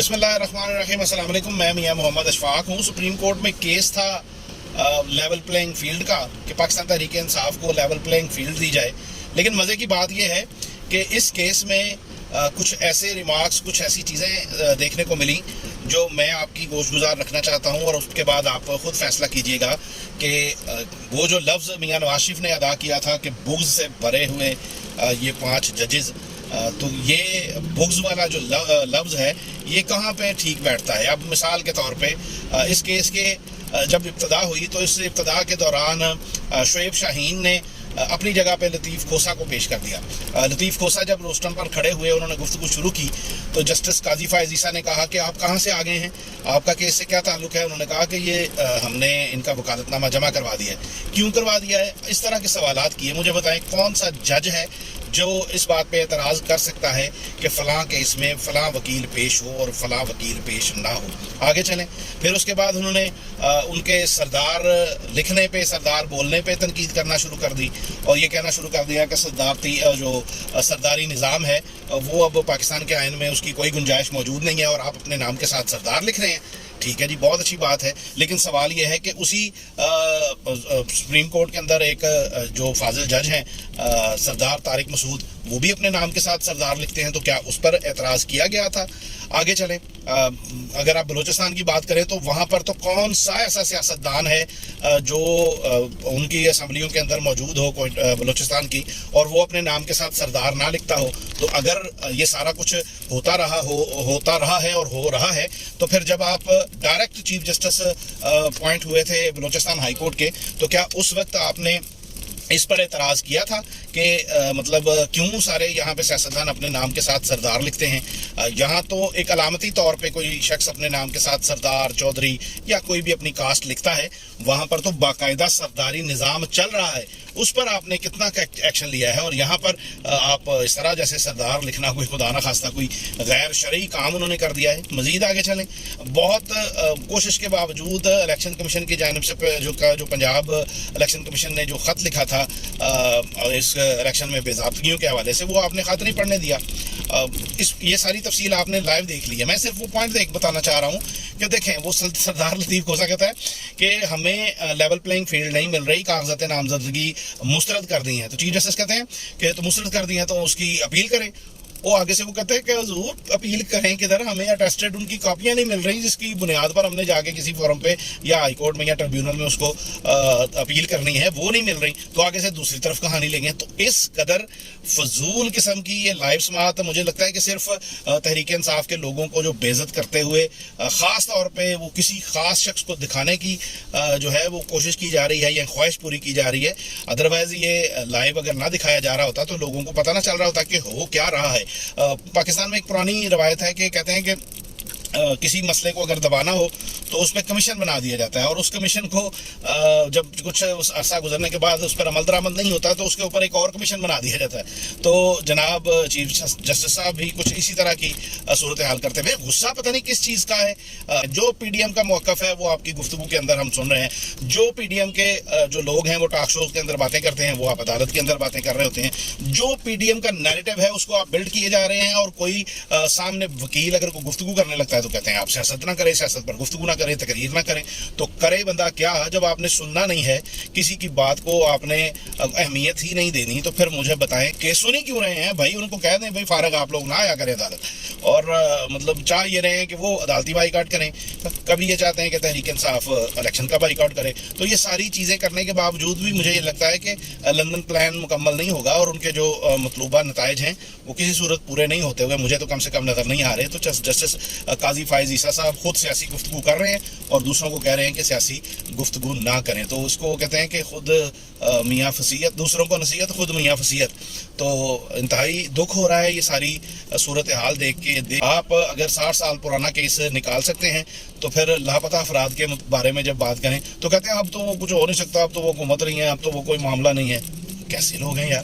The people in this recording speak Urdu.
بسم اللہ الرحمن الرحیم۔ السلام علیکم، میں میاں محمد اشفاق ہوں۔ سپریم کورٹ میں کیس تھا لیول پلینگ فیلڈ کا کہ پاکستان تحریک انصاف کو لیول پلینگ فیلڈ دی جائے، لیکن مزے کی بات یہ ہے کہ اس کیس میں کچھ ایسے ریمارکس، کچھ ایسی چیزیں دیکھنے کو ملی جو میں آپ کی گوش گزار رکھنا چاہتا ہوں، اور اس کے بعد آپ خود فیصلہ کیجئے گا کہ وہ جو لفظ میاں نواز شریف نے ادا کیا تھا کہ بغض سے بھرے ہوئے یہ 5 ججز، تو یہ بغض والا جو لفظ ہے یہ کہاں پہ ٹھیک بیٹھتا ہے۔ اب مثال کے طور پہ اس کیس کے جب ابتدا ہوئی تو اس ابتدا کے دوران شعیب شاہین نے اپنی جگہ پہ لطیف کھوسہ کو پیش کر دیا۔ لطیف کھوسہ جب روسٹرم پر کھڑے ہوئے، انہوں نے گفتگو شروع کی تو جسٹس قاضی فائز عیسیٰ نے کہا کہ آپ کہاں سے آ گئے ہیں، آپ کا کیس سے کیا تعلق ہے؟ انہوں نے کہا کہ یہ ہم نے ان کا وکالت نامہ جمع کروا دیا ہے۔ کیوں کروا دیا ہے؟ اس طرح کے سوالات کیے۔ مجھے بتائیں کون سا جج ہے جو اس بات پہ اعتراض کر سکتا ہے کہ فلاں کیس میں فلاں وکیل پیش ہو اور فلاں وکیل پیش نہ ہو۔ آگے چلیں، پھر اس کے بعد انہوں نے ان کے سردار لکھنے پہ، سردار بولنے پہ تنقید کرنا شروع کر دی، اور یہ کہنا شروع کر دیا کہ سرداری نظام ہے وہ اب پاکستان کے آئین میں اس کی کوئی گنجائش موجود نہیں ہے، اور آپ اپنے نام کے ساتھ سردار لکھ رہے ہیں۔ ٹھیک ہے جی، بہت اچھی بات ہے، لیکن سوال یہ ہے کہ اسی سپریم کورٹ کے اندر ایک جو فاضل جج ہیں سردار طارق مسعود، وہ بھی اپنے نام کے ساتھ سردار لکھتے ہیں، تو کیا اس پر اعتراض کیا گیا تھا؟ آگے چلیں، اگر آپ بلوچستان کی بات کریں تو وہاں پر تو کون سا ایسا سیاستدان ہے جو ان کی اسمبلیوں کے اندر موجود ہو بلوچستان کی، اور وہ اپنے نام کے ساتھ سردار نہ لکھتا ہو؟ تو اگر یہ سارا کچھ ہوتا رہا ہے اور ہو رہا ہے، تو پھر جب آپ ڈائریکٹ چیف جسٹس اپوائنٹ ہوئے تھے بلوچستان ہائی کورٹ کے، تو کیا اس وقت آپ نے اس پر اعتراض کیا تھا کہ مطلب کیوں سارے یہاں پہ سیاستدان اپنے نام کے ساتھ سردار لکھتے ہیں؟ یہاں تو ایک علامتی طور پہ کوئی شخص اپنے نام کے ساتھ سردار، چودھری یا کوئی بھی اپنی کاسٹ لکھتا ہے، وہاں پر تو باقاعدہ سرداری نظام چل رہا ہے، اس پر آپ نے کتنا ایکشن لیا ہے؟ اور یہاں پر آپ اس طرح جیسے سردار لکھنا کوئی خدا نہ خواستہ کوئی غیر شرعی کام انہوں نے کر دیا ہے۔ مزید آگے چلیں، بہت کوشش کے باوجود الیکشن کمیشن کی جانب سے جو پنجاب الیکشن کمیشن نے جو خط لکھا تھا اس الیکشن میں بے ضابطگیوں کے حوالے سے، وہ آپ نے خط نہیں پڑھنے دیا۔ یہ ساری تفصیل آپ نے لائیو دیکھ لی ہے، میں صرف وہ پوائنٹ بتانا چاہ رہا ہوں کہ دیکھیں، وہ سردار لطیف کھوسہ کہتا ہے کہ ہمیں لیول پلینگ فیلڈ نہیں مل رہی، کاغذات نامزدگی مسترد کر دی ہیں، تو چیف جسٹس کہتے ہیں کہ تو مسترد کر دی ہیں تو اس کی اپیل کریں۔ وہ آگے سے وہ کہتے ہیں کہ حضور اپیل کریں کدھر، ہمیں اٹیسٹڈ ان کی کاپیاں نہیں مل رہی جس کی بنیاد پر ہم نے جا کے کسی فورم پہ یا ہائی کورٹ میں یا ٹریبیونل میں اس کو اپیل کرنی ہے، وہ نہیں مل رہی، تو آگے سے دوسری طرف کہانی لیں گے۔ تو اس قدر فضول قسم کی یہ لائیو سماعت مجھے لگتا ہے کہ صرف تحریک انصاف کے لوگوں کو جو بےعزت کرتے ہوئے خاص طور پہ وہ کسی خاص شخص کو دکھانے کی جو ہے وہ کوشش کی جا رہی ہے یا خواہش پوری کی جا رہی ہے۔ ادروائز یہ لائیو اگر نہ دکھایا جا رہا ہوتا تو لوگوں کو پتہ نہ چل رہا ہوتا کہ ہو کیا رہا ہے۔ پاکستان میں ایک پرانی روایت ہے کہ کہتے ہیں کہ کسی مسئلے کو اگر دبانا ہو تو اس پہ کمیشن بنا دیا جاتا ہے، اور اس کمیشن کو جب کچھ عرصہ گزرنے کے بعد اس پر عمل درآمد نہیں ہوتا تو اس کے اوپر ایک اور کمیشن بنا دیا جاتا ہے۔ تو جناب چیف جسٹس صاحب بھی کچھ اسی طرح کی صورتحال کرتے ہوئے، غصہ پتہ نہیں کس چیز کا ہے۔ جو پی ڈی ایم کا موقف ہے وہ آپ کی گفتگو کے اندر ہم سن رہے ہیں، جو پی ڈی ایم کے جو لوگ ہیں وہ ٹاک شوز کے اندر باتیں کرتے ہیں، وہ آپ عدالت کے اندر باتیں کر رہے ہوتے ہیں۔ جو پی ڈی ایم کا نیریٹو ہے اس کو آپ بلڈ کیے جا رہے ہیں، اور کوئی سامنے وکیل اگر کوئی گفتگو کرنے لگتا ہے تو کہتے ہیں آپ سیاست نہ کریں، سیاست پر گفتگو نہ کریں، تقریر نہ کریں۔ تو کرے بندہ کیا جب آپ نے سننا نہیں ہے، کسی کی بات کو آپ نے اہمیت ہی نہیں دینی؟ تو پھر مجھے بتائیں کہ سنی کیوں رہے ہیں بھائی؟ ان کو کہہ دیں بھائی فارغ آپ لوگ نہ آیا کریں عدالت، اور مطلب چاہ یہ رہے ہیں کہ وہ عدالتی بائی کاٹ کریں، کبھی یہ چاہتے ہیں کہ تحریک انصاف الیکشن کا بائی کاٹ کرے۔ تو یہ ساری چیزیں کرنے کے باوجود بھی مجھے یہ لگتا ہے کہ لندن پلان مکمل نہیں ہوگا، اور ان کے جو مطلوبہ نتائج ہیں وہ کسی صورت پورے نہیں ہوتے ہوئے مجھے تو کم سے کم نظر نہیں آ رہے۔ تو جسٹس قاضی فائز عیسیٰ صاحب خود سیاسی گفتگو کر رہے ہیں اور دوسروں کو کہہ رہے ہیں کہ سیاسی گفتگو نہ کریں، تو اس کو کہتے ہیں کہ خود میاں فصیحت، دوسروں کو نصیحت خود میاں فصیحت۔ تو انتہائی دکھ ہو رہا ہے یہ ساری صورتحال دیکھ کے۔ آپ اگر 60 سال پرانا کیس نکال سکتے ہیں تو پھر لاپتہ افراد کے بارے میں جب بات کریں تو کہتے ہیں اب تو وہ کچھ ہو نہیں سکتا، اب تو وہ حکومت نہیں ہے، اب تو وہ کوئی معاملہ نہیں ہے۔ کیسے لوگ ہیں یار؟